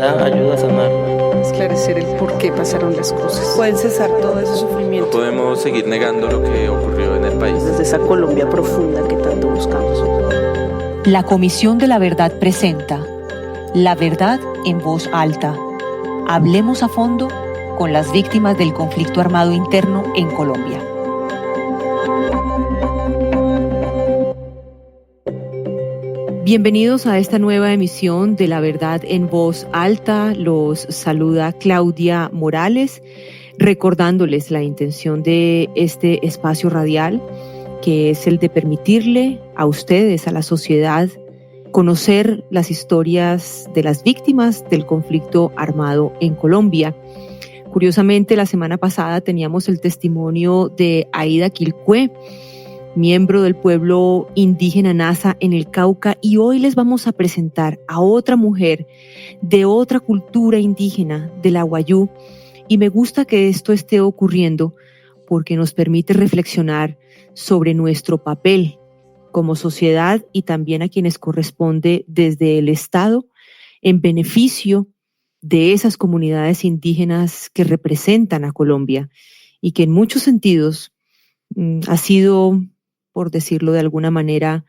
verdad ayuda a sanarla. Esclarecer el por qué pasaron las cosas. Pueden cesar todo ese sufrimiento. No podemos seguir negando lo que ocurrió en el país. Desde esa Colombia profunda que tanto buscamos. La Comisión de la Verdad presenta La Verdad en Voz Alta. Hablemos a fondo con las víctimas del conflicto armado interno en Colombia. Bienvenidos a esta nueva emisión de La Verdad en Voz Alta. Los saluda Claudia Morales, recordándoles la intención de este espacio radial, que es el de permitirle a ustedes, a la sociedad, conocer las historias de las víctimas del conflicto armado en Colombia. Curiosamente, la semana pasada teníamos el testimonio de Aida Quilcué, miembro del pueblo indígena Nasa en el Cauca, y hoy les vamos a presentar a otra mujer de otra cultura indígena, de la Wayuu, y me gusta que esto esté ocurriendo porque nos permite reflexionar sobre nuestro papel como sociedad y también a quienes corresponde desde el Estado en beneficio de esas comunidades indígenas que representan a Colombia y que en muchos sentidos ha sido, por decirlo de alguna manera,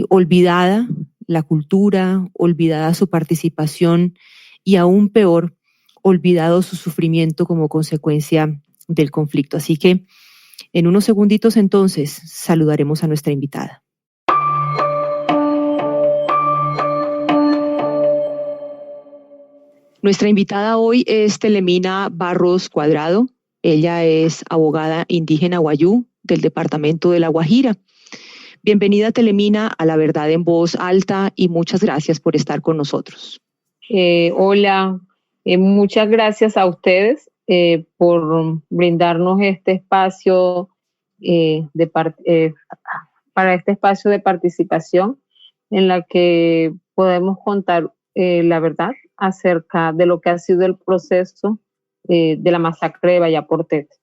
olvidada la cultura, olvidada su participación y aún peor, olvidado su sufrimiento como consecuencia del conflicto. Así que en unos segunditos entonces saludaremos a nuestra invitada. Nuestra invitada hoy es Telemina Barros Cuadrado. Ella es abogada indígena Wayuu del departamento de La Guajira. Bienvenida, Telemina, a La Verdad en Voz Alta y muchas gracias por estar con nosotros. Hola, muchas gracias a ustedes por brindarnos este espacio para este espacio de participación en la que podemos contar la verdad acerca de lo que ha sido el proceso de la masacre de Vallaportete.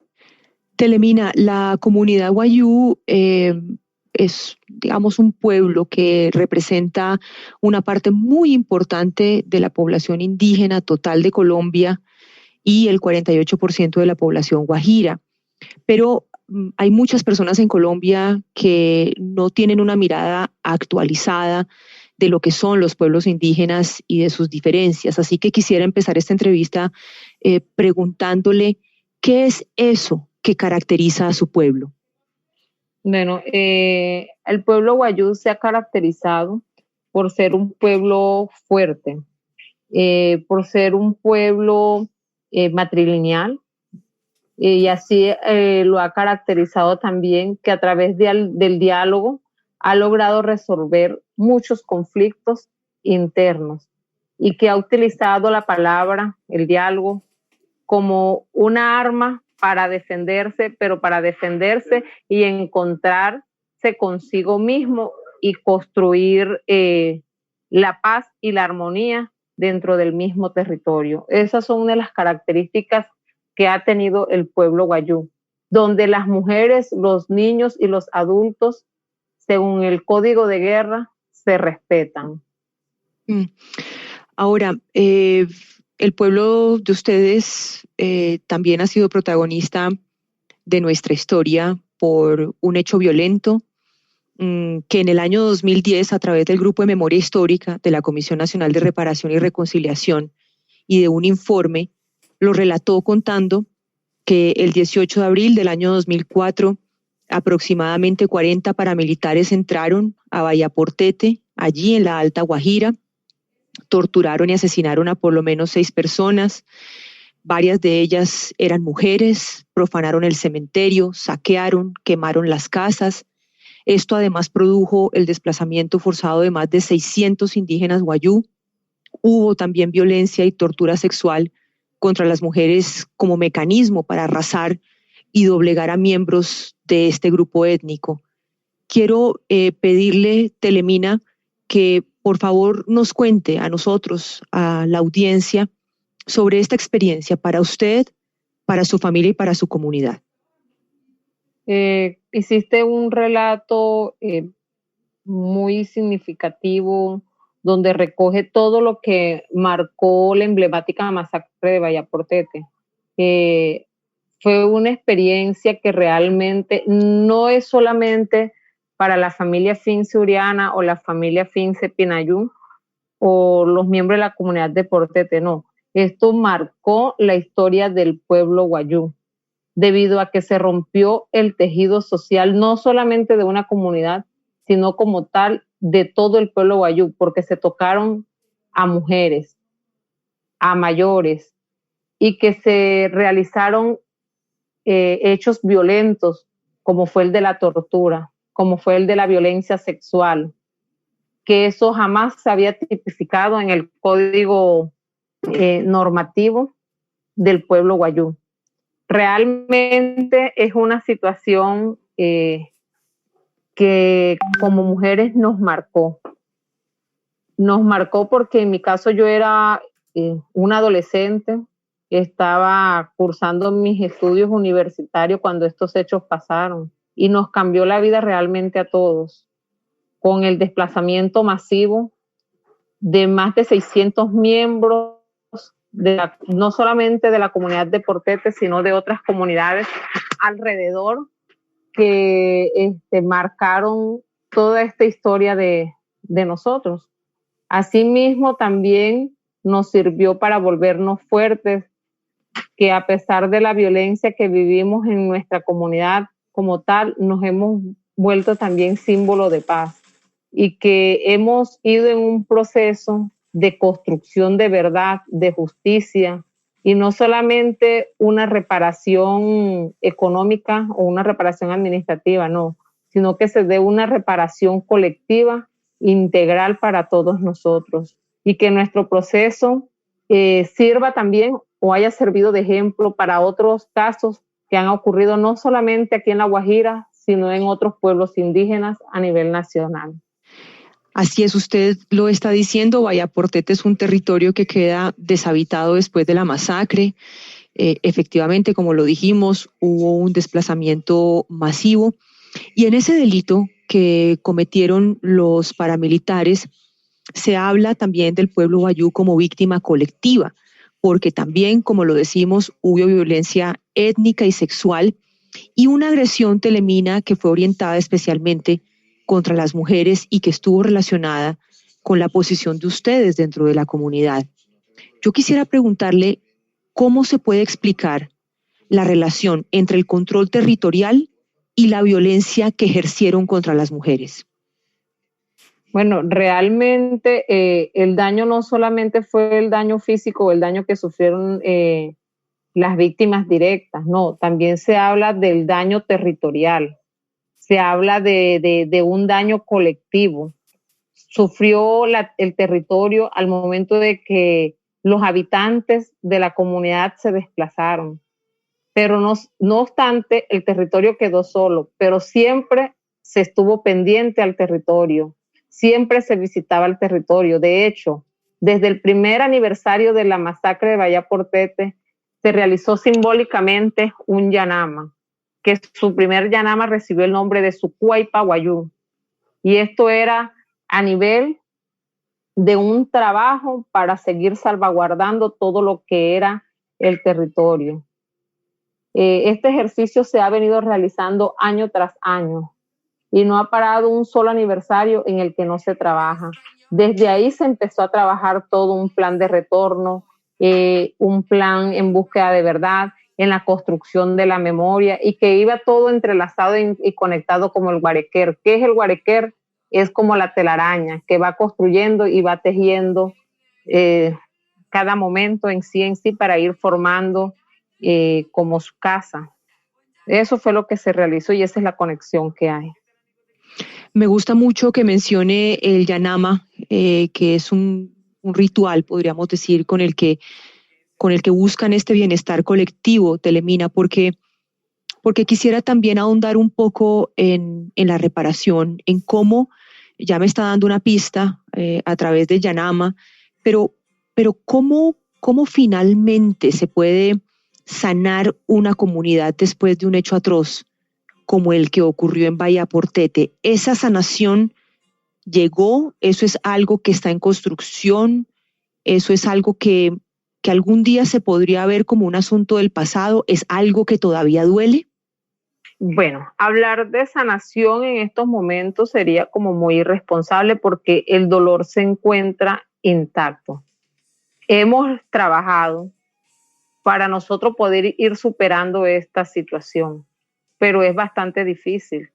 Telemina, la comunidad Wayuu es, digamos, un pueblo que representa una parte muy importante de la población indígena total de Colombia y el 48% de la población guajira. Pero hay muchas personas en Colombia que no tienen una mirada actualizada de lo que son los pueblos indígenas y de sus diferencias. Así que quisiera empezar esta entrevista preguntándole qué es eso que caracteriza a su pueblo. Bueno, el pueblo Wayuu se ha caracterizado por ser un pueblo fuerte, por ser un pueblo matrilineal, y así lo ha caracterizado también que a través del diálogo ha logrado resolver muchos conflictos internos y que ha utilizado la palabra, el diálogo, como una arma para defenderse, pero para defenderse y encontrarse consigo mismo y construir la paz y la armonía dentro del mismo territorio. Esas son una de las características que ha tenido el pueblo Wayuu, donde las mujeres, los niños y los adultos, según el código de guerra, se respetan. Ahora, el pueblo de ustedes también ha sido protagonista de nuestra historia por un hecho violento que en el año 2010, a través del Grupo de Memoria Histórica de la Comisión Nacional de Reparación y Reconciliación y de un informe, lo relató contando que el 18 de abril del año 2004, aproximadamente 40 paramilitares entraron a Vallaportete, allí en la Alta Guajira, torturaron y asesinaron a por lo menos 6 personas, varias de ellas eran mujeres, profanaron el cementerio, saquearon, quemaron las casas. Esto además produjo el desplazamiento forzado de más de 600 indígenas Wayuu. Hubo también violencia y tortura sexual contra las mujeres como mecanismo para arrasar y doblegar a miembros de este grupo étnico. Quiero pedirle, Telemina, que por favor nos cuente a nosotros, a la audiencia, sobre esta experiencia para usted, para su familia y para su comunidad. Hiciste un relato muy significativo, donde recoge todo lo que marcó la emblemática masacre de Vallaportete. Fue una experiencia que realmente no es solamente para la familia Fince Uriana o la familia Fince Pinayú o los miembros de la comunidad de Portete, no. Esto marcó la historia del pueblo guayú, debido a que se rompió el tejido social, no solamente de una comunidad, sino como tal de todo el pueblo guayú, porque se tocaron a mujeres, a mayores, y que se realizaron hechos violentos, como fue el de la tortura, como fue el de la violencia sexual, que eso jamás se había tipificado en el código normativo del pueblo guayú. Realmente es una situación que como mujeres nos marcó. Nos marcó porque en mi caso yo era una adolescente, estaba cursando mis estudios universitarios cuando estos hechos pasaron y nos cambió la vida realmente a todos, con el desplazamiento masivo de más de 600 miembros, no solamente de la comunidad de Portete, sino de otras comunidades alrededor que marcaron toda esta historia de nosotros. Asimismo, también nos sirvió para volvernos fuertes, que a pesar de la violencia que vivimos en nuestra comunidad como tal, nos hemos vuelto también símbolo de paz y que hemos ido en un proceso de construcción de verdad, de justicia, y no solamente una reparación económica o una reparación administrativa, no, sino que se dé una reparación colectiva, integral para todos nosotros, y que nuestro proceso sirva también o haya servido de ejemplo para otros casos que han ocurrido no solamente aquí en La Guajira, sino en otros pueblos indígenas a nivel nacional. Así es, usted lo está diciendo, Vallaportete es un territorio que queda deshabitado después de la masacre. Efectivamente, como lo dijimos, hubo un desplazamiento masivo y en ese delito que cometieron los paramilitares se habla también del pueblo guayú como víctima colectiva, porque también, como lo decimos, hubo violencia étnica y sexual y una agresión telemina que fue orientada especialmente contra las mujeres y que estuvo relacionada con la posición de ustedes dentro de la comunidad. Yo quisiera preguntarle cómo se puede explicar la relación entre el control territorial y la violencia que ejercieron contra las mujeres. Bueno, realmente el daño no solamente fue el daño físico o el daño que sufrieron las víctimas directas, no, también se habla del daño territorial, se habla de un daño colectivo. Sufrió el territorio al momento de que los habitantes de la comunidad se desplazaron, pero no obstante el territorio quedó solo, pero siempre se estuvo pendiente al territorio. Siempre se visitaba el territorio. De hecho, desde el primer aniversario de la masacre de Vallaportete, se realizó simbólicamente un yanama, que su primer yanama recibió el nombre de Sucuaypa Guayú. Y esto era a nivel de un trabajo para seguir salvaguardando todo lo que era el territorio. Este ejercicio se ha venido realizando año tras año y no ha parado un solo aniversario en el que no se trabaja. Desde ahí se empezó a trabajar todo un plan de retorno, un plan en búsqueda de verdad, en la construcción de la memoria y que iba todo entrelazado y conectado como el guarequer. ¿Qué es el guarequer? Es como la telaraña que va construyendo y va tejiendo cada momento en sí para ir formando como su casa. Eso fue lo que se realizó y esa es la conexión que hay. Me gusta mucho que mencione el yanama, que es un ritual, podríamos decir, con el que buscan este bienestar colectivo, Telemina, porque quisiera también ahondar un poco en la reparación, en cómo, ya me está dando una pista a través del yanama, pero cómo finalmente se puede sanar una comunidad después de un hecho atroz como el que ocurrió en Vallaportete. Esa sanación llegó, eso es algo que está en construcción, eso es algo que algún día se podría ver como un asunto del pasado, es algo que todavía duele. Bueno, hablar de sanación en estos momentos sería como muy irresponsable porque el dolor se encuentra intacto. Hemos trabajado para nosotros poder ir superando esta situación, pero es bastante difícil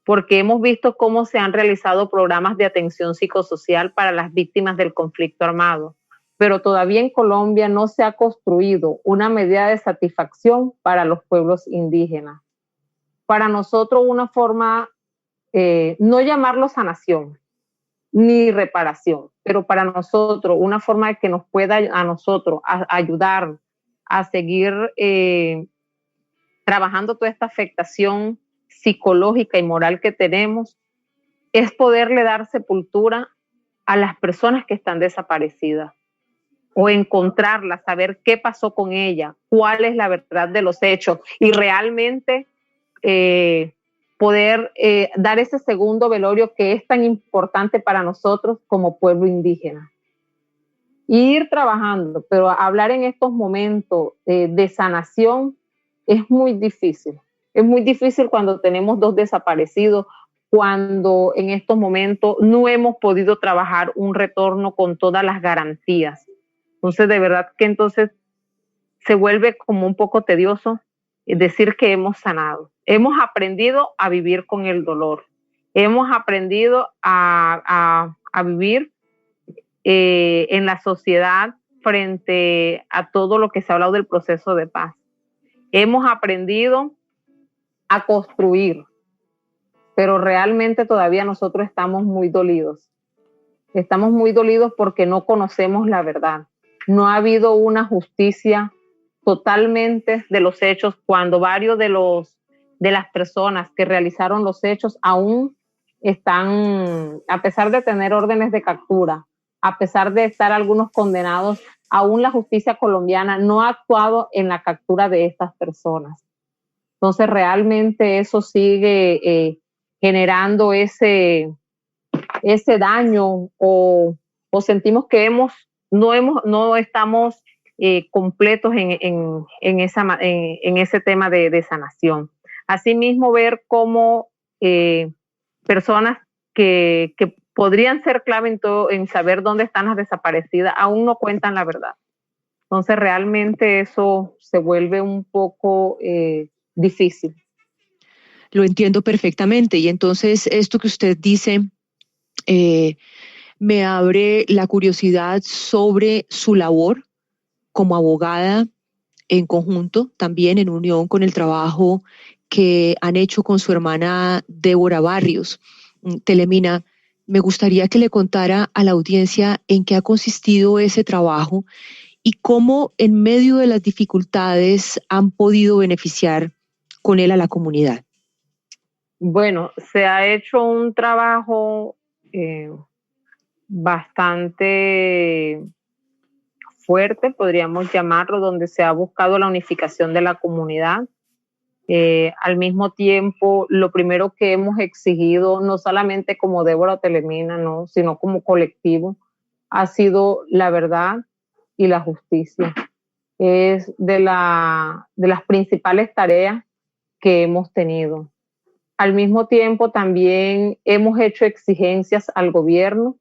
porque hemos visto cómo se han realizado programas de atención psicosocial para las víctimas del conflicto armado, pero todavía en Colombia no se ha construido una medida de satisfacción para los pueblos indígenas. Para nosotros una forma, no llamarlo sanación ni reparación, pero para nosotros una forma de que nos pueda a nosotros ayudar a seguir trabajando toda esta afectación psicológica y moral que tenemos, es poderle dar sepultura a las personas que están desaparecidas o encontrarlas, saber qué pasó con ella, cuál es la verdad de los hechos y realmente poder dar ese segundo velorio que es tan importante para nosotros como pueblo indígena. Ir trabajando, pero hablar en estos momentos de sanación es muy difícil. Es muy difícil cuando tenemos 2 desaparecidos, cuando en estos momentos no hemos podido trabajar un retorno con todas las garantías. Entonces, de verdad que entonces se vuelve como un poco tedioso decir que hemos sanado. Hemos aprendido a vivir con el dolor. Hemos aprendido a vivir en la sociedad frente a todo lo que se ha hablado del proceso de paz. Hemos aprendido a construir, pero realmente todavía nosotros estamos muy dolidos. Estamos muy dolidos porque no conocemos la verdad. No ha habido una justicia totalmente de los hechos cuando varios de las personas que realizaron los hechos aún están, a pesar de tener órdenes de captura, a pesar de estar algunos condenados, aún la justicia colombiana no ha actuado en la captura de estas personas. Entonces realmente eso sigue generando ese daño o sentimos que no estamos completos en ese tema de sanación. Asimismo, ver cómo personas que podrían ser clave en saber dónde están las desaparecidas aún no cuentan la verdad. Entonces, realmente eso se vuelve un poco difícil. Lo entiendo perfectamente. Y entonces esto que usted dice me abre la curiosidad sobre su labor como abogada en conjunto, también en unión con el trabajo que han hecho con su hermana Débora Barrios. Telemina, me gustaría que le contara a la audiencia en qué ha consistido ese trabajo y cómo en medio de las dificultades han podido beneficiar con él a la comunidad. Bueno, se ha hecho un trabajo bastante fuerte, podríamos llamarlo, donde se ha buscado la unificación de la comunidad. Al mismo tiempo, lo primero que hemos exigido, no solamente como Débora Telemina, no, sino como colectivo, ha sido la verdad y la justicia. Es de las principales tareas que hemos tenido. Al mismo tiempo, también hemos hecho exigencias al gobierno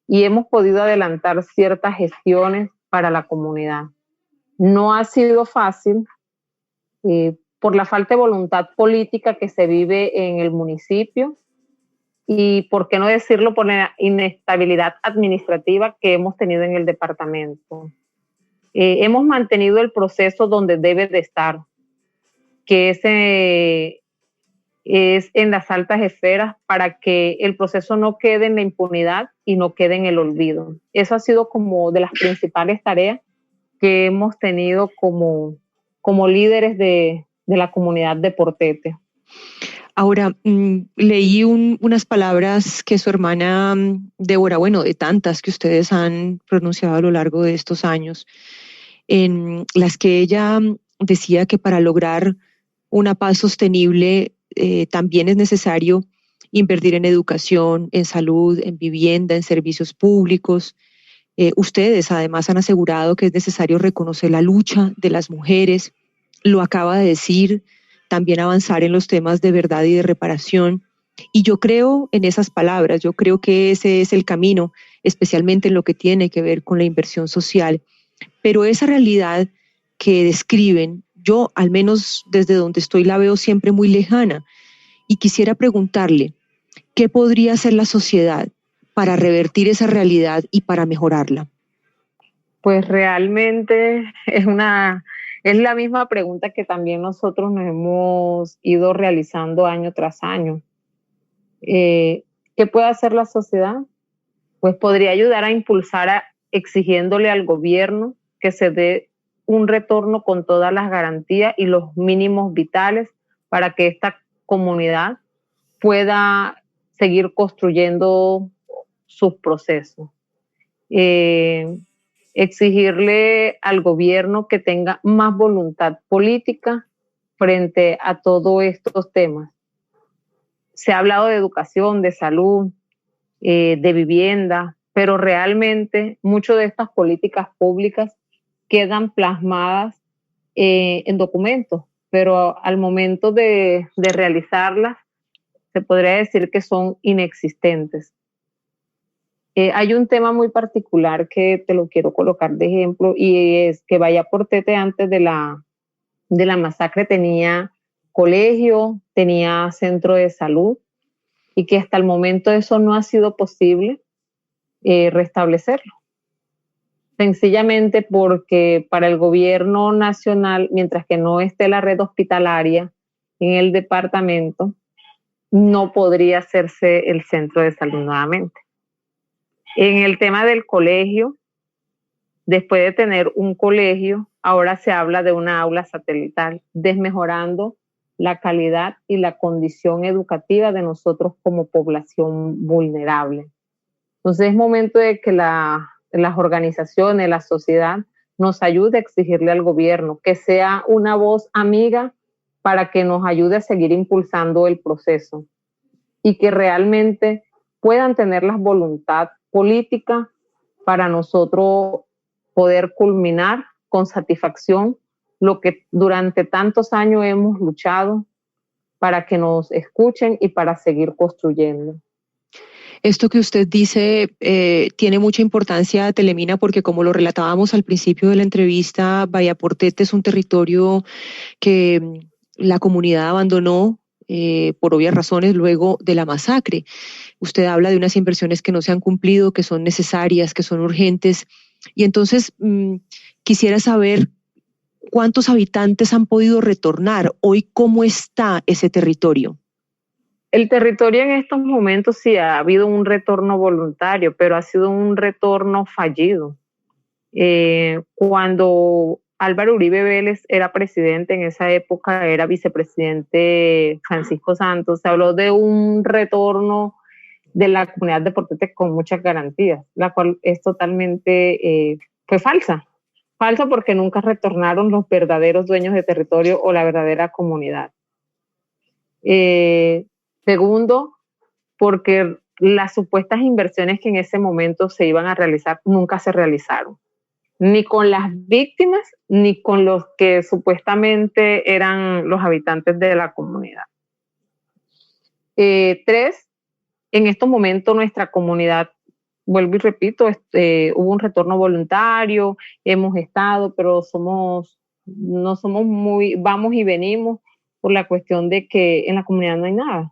y hemos podido adelantar ciertas gestiones para la comunidad. No ha sido fácil por la falta de voluntad política que se vive en el municipio y, por qué no decirlo, por la inestabilidad administrativa que hemos tenido en el departamento. Hemos mantenido el proceso donde debe de estar, que es en las altas esferas, para que el proceso no quede en la impunidad y no quede en el olvido. Eso ha sido como de las principales tareas que hemos tenido como líderes de la comunidad de Portete. Ahora, leí unas palabras que su hermana Débora, bueno, de tantas que ustedes han pronunciado a lo largo de estos años, en las que ella decía que para lograr una paz sostenible también es necesario invertir en educación, en salud, en vivienda, en servicios públicos. Ustedes además han asegurado que es necesario reconocer la lucha de las mujeres, lo acaba de decir, también avanzar en los temas de verdad y de reparación. Y yo creo en esas palabras, yo creo que ese es el camino, especialmente en lo que tiene que ver con la inversión social. Pero esa realidad que describen, yo al menos desde donde estoy la veo siempre muy lejana. Y quisiera preguntarle, ¿qué podría hacer la sociedad para revertir esa realidad y para mejorarla? Pues realmente es la misma pregunta que también nosotros nos hemos ido realizando año tras año. ¿Qué puede hacer la sociedad? Pues podría ayudar a impulsar exigiéndole al gobierno que se dé un retorno con todas las garantías y los mínimos vitales para que esta comunidad pueda seguir construyendo sus procesos. Exigirle al gobierno que tenga más voluntad política frente a todos estos temas. Se ha hablado de educación, de salud, de vivienda, pero realmente muchas de estas políticas públicas quedan plasmadas en documentos, pero al momento de realizarlas se podría decir que son inexistentes. Hay un tema muy particular que te lo quiero colocar de ejemplo y es que Vallaportete antes de la masacre tenía colegio, tenía centro de salud y que hasta el momento eso no ha sido posible restablecerlo. Sencillamente porque para el gobierno nacional, mientras que no esté la red hospitalaria en el departamento, no podría hacerse el centro de salud nuevamente. En el tema del colegio, después de tener un colegio, ahora se habla de una aula satelital, desmejorando la calidad y la condición educativa de nosotros como población vulnerable. Entonces es momento de que las organizaciones, la sociedad, nos ayude a exigirle al gobierno que sea una voz amiga para que nos ayude a seguir impulsando el proceso y que realmente puedan tener la voluntad política para nosotros poder culminar con satisfacción lo que durante tantos años hemos luchado para que nos escuchen y para seguir construyendo. Esto que usted dice tiene mucha importancia, Telemina, porque como lo relatábamos al principio de la entrevista, Vallaportete es un territorio que la comunidad abandonó por obvias razones luego de la masacre. Usted habla de unas inversiones que no se han cumplido, que son necesarias, que son urgentes. Y entonces quisiera saber cuántos habitantes han podido retornar. Hoy, ¿cómo está ese territorio? El territorio en estos momentos sí ha habido un retorno voluntario, pero ha sido un retorno fallido. Cuando Álvaro Uribe Vélez era presidente, en esa época era vicepresidente Francisco Santos, se habló de un retorno de la comunidad de Portete con muchas garantías, la cual es totalmente fue falsa porque nunca retornaron los verdaderos dueños de territorio o la verdadera comunidad. Segundo, porque las supuestas inversiones que en ese momento se iban a realizar nunca se realizaron, ni con las víctimas ni con los que supuestamente eran los habitantes de la comunidad. Tres, en estos momentos nuestra comunidad, vuelvo y repito, hubo un retorno voluntario, hemos estado, pero no somos muy, vamos y venimos por la cuestión de que en la comunidad no hay nada.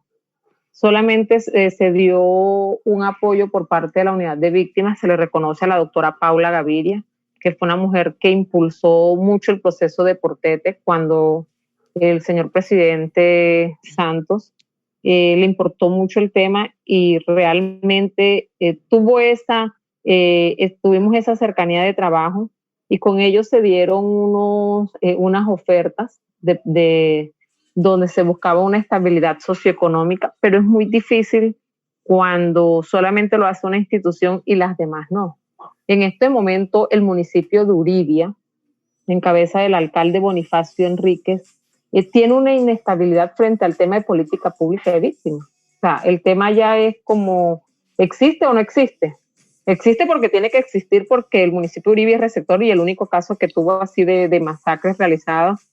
Solamente se dio un apoyo por parte de la unidad de víctimas, se le reconoce a la doctora Paula Gaviria, que fue una mujer que impulsó mucho el proceso de Portete cuando el señor presidente Santos le importó mucho el tema y realmente tuvimos esa cercanía de trabajo y con ellos se dieron unas ofertas de donde se buscaba una estabilidad socioeconómica, pero es muy difícil cuando solamente lo hace una institución y las demás no. En este momento, el municipio de Uribia, en cabeza del alcalde Bonifacio Enríquez, tiene una inestabilidad frente al tema de política pública de víctimas. sea, el tema ya es como, ¿existe o no existe? Existe porque tiene que existir, porque el municipio de Uribe es receptor, y el único caso que tuvo así de masacres realizadas,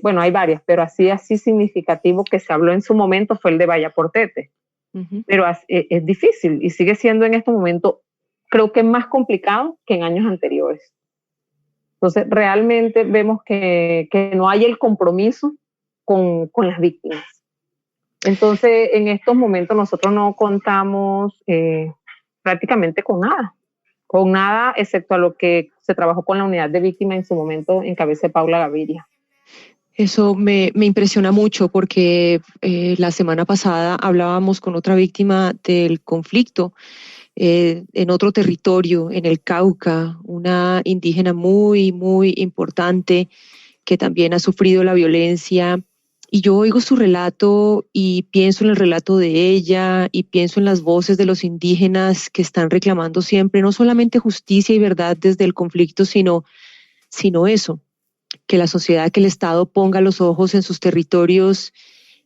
bueno, hay varias, pero así significativo que se habló en su momento fue el de Vallaportete. Pero es difícil y sigue siendo en este momento, creo que más complicado que en años anteriores. Entonces, realmente vemos que no hay el compromiso con las víctimas. Entonces, en estos momentos nosotros no contamos prácticamente con nada, excepto a lo que se trabajó con la unidad de víctimas en su momento en cabeza de Paula Gaviria. Eso me impresiona mucho porque la semana pasada hablábamos con otra víctima del conflicto en otro territorio, en el Cauca, una indígena muy, muy importante que también ha sufrido la violencia. Y yo oigo su relato y pienso en el relato de ella y pienso en las voces de los indígenas que están reclamando siempre no solamente justicia y verdad desde el conflicto, sino eso, que la sociedad, que el Estado ponga los ojos en sus territorios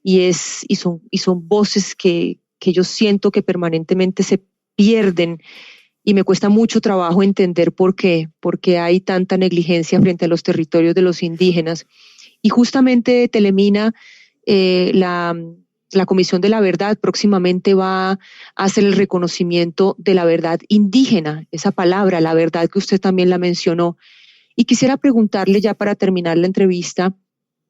y son voces que yo siento que permanentemente se pierden y me cuesta mucho trabajo entender por qué hay tanta negligencia frente a los territorios de los indígenas. Y justamente Telemina, la Comisión de la Verdad próximamente va a hacer el reconocimiento de la verdad indígena, esa palabra, la verdad que usted también la mencionó. Y quisiera preguntarle ya para terminar la entrevista,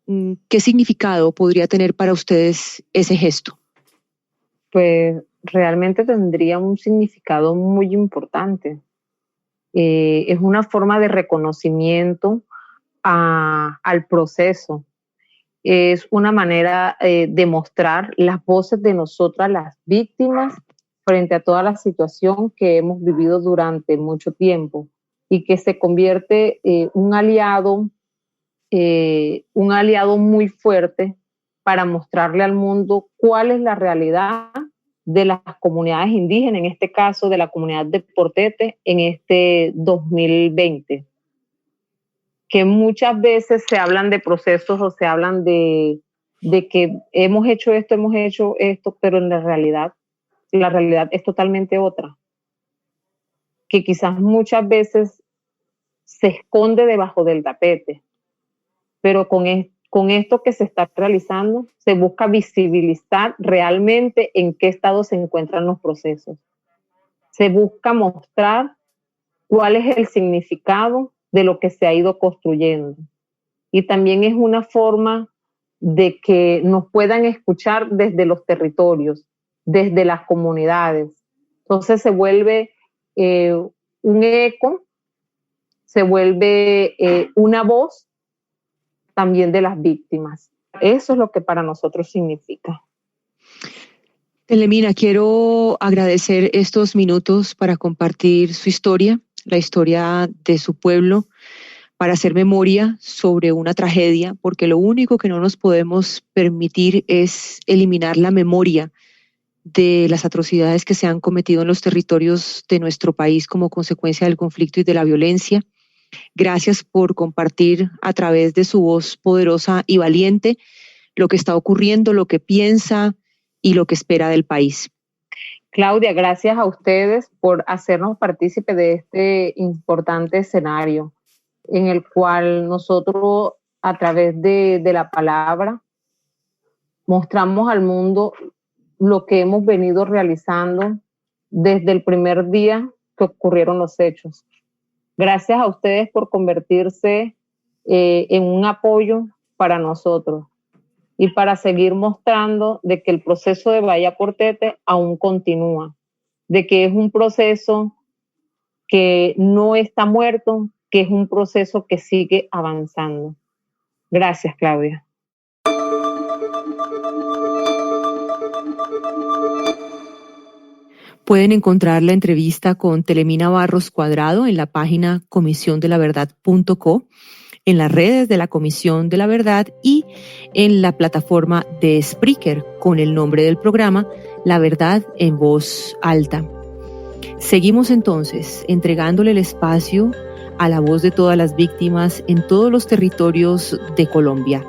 ¿qué significado podría tener para ustedes ese gesto? Pues realmente tendría un significado muy importante. Es una forma de reconocimiento al proceso. Es una manera de mostrar las voces de nosotras, las víctimas, frente a toda la situación que hemos vivido durante mucho tiempo, y que se convierte un aliado muy fuerte para mostrarle al mundo cuál es la realidad de las comunidades indígenas, en este caso de la comunidad de Portete, en este 2020. Que muchas veces se hablan de procesos o se hablan de que hemos hecho esto, pero en la realidad es totalmente otra. Que quizás muchas veces se esconde debajo del tapete, pero con esto que se está realizando se busca visibilizar realmente en qué estado se encuentran los procesos. Se busca mostrar cuál es el significado de lo que se ha ido construyendo. Y también es una forma de que nos puedan escuchar desde los territorios, desde las comunidades. Entonces se vuelve un eco, se vuelve una voz también de las víctimas. Eso es lo que para nosotros significa. Telemina, quiero agradecer estos minutos para compartir su historia, la historia de su pueblo, para hacer memoria sobre una tragedia, porque lo único que no nos podemos permitir es eliminar la memoria de las atrocidades que se han cometido en los territorios de nuestro país como consecuencia del conflicto y de la violencia. Gracias por compartir a través de su voz poderosa y valiente lo que está ocurriendo, lo que piensa y lo que espera del país. Claudia, gracias a ustedes por hacernos partícipe de este importante escenario en el cual nosotros, a través de la palabra, mostramos al mundo lo que hemos venido realizando desde el primer día que ocurrieron los hechos. Gracias a ustedes por convertirse en un apoyo para nosotros y para seguir mostrando de que el proceso de Vallaportete aún continúa, de que es un proceso que no está muerto, que es un proceso que sigue avanzando. Gracias, Claudia. Pueden encontrar la entrevista con Telemina Barros Cuadrado en la página comisiondelaverdad.co, en las redes de la Comisión de la Verdad y en la plataforma de Spreaker con el nombre del programa La Verdad en Voz Alta. Seguimos entonces entregándole el espacio a la voz de todas las víctimas en todos los territorios de Colombia.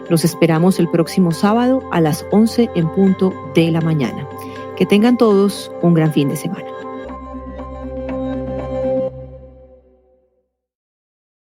Los esperamos el próximo sábado a las 11 en punto de la mañana. Que tengan todos un gran fin de semana.